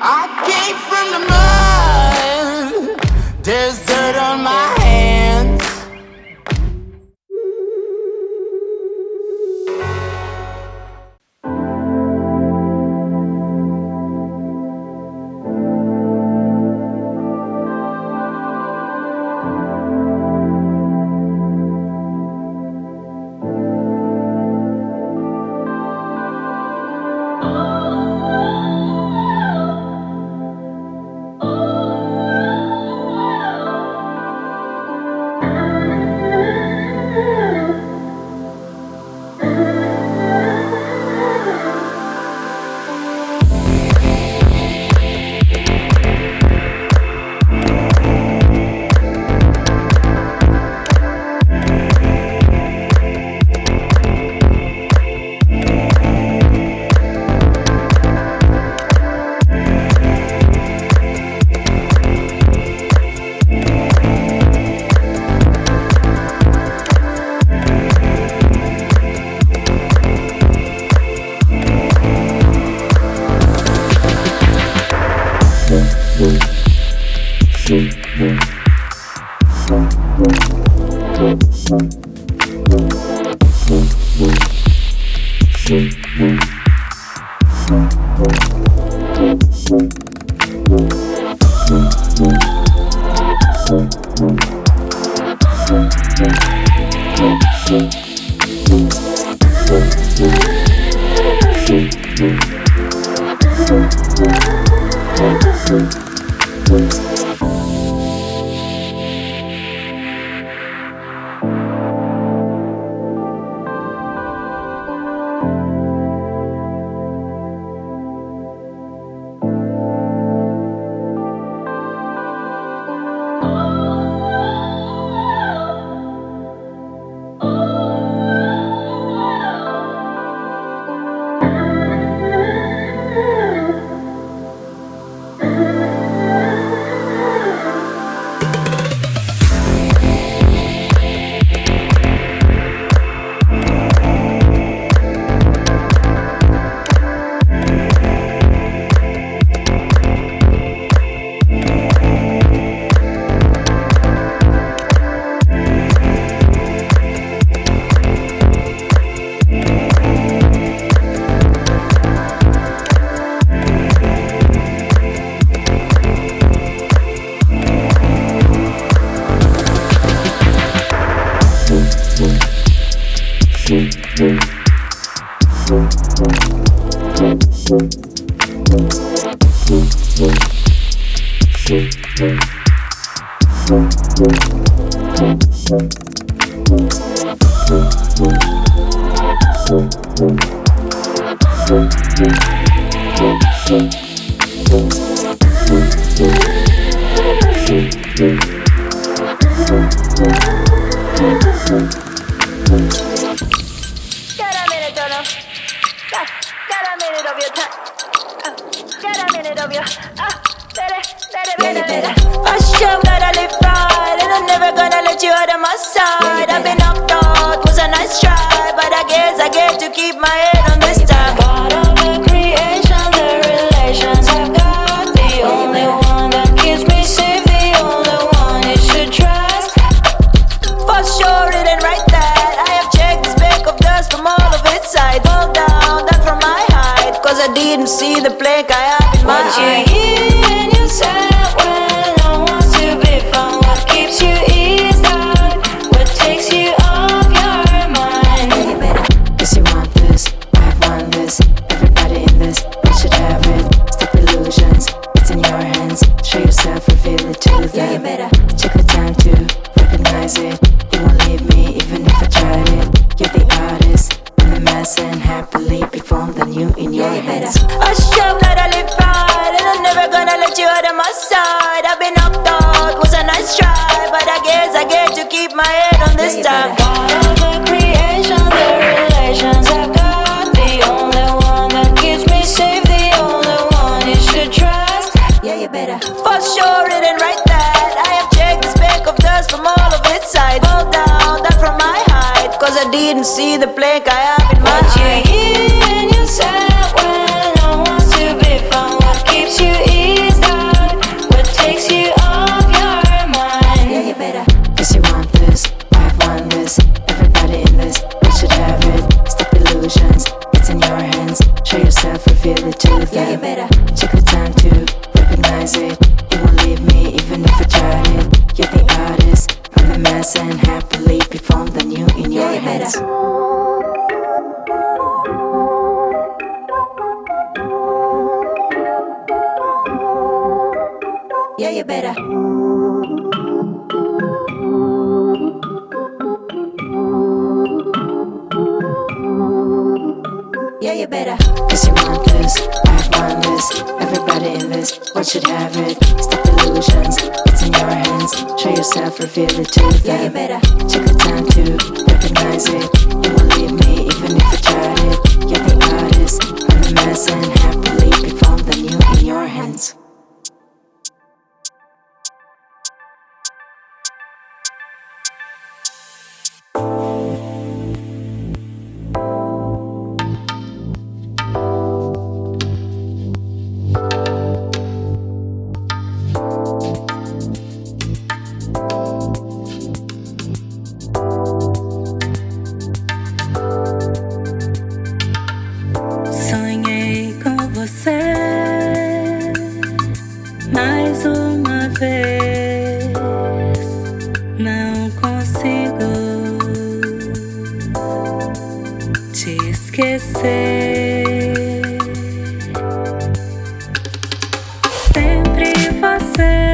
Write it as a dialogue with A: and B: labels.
A: I came from the mud. There's dirt on my hands.
B: Didn't see the plank I have in my eye.
C: What you hear in yourself when no one's to be found? What keeps you in?
B: Yeah, you better. Yeah, you better. Cause you want this, I want this. Everybody in this world should have it. Stop illusions, it's in your hands. Show yourself, reveal it to them. Yeah, you better. Take the time to recognize it. You won't leave me even if I tried it. You're the artist, I'm the mess, and happily be found the new in your hands.
C: Sonhei com você mais uma vez. Não consigo te esquecer. Sempre você.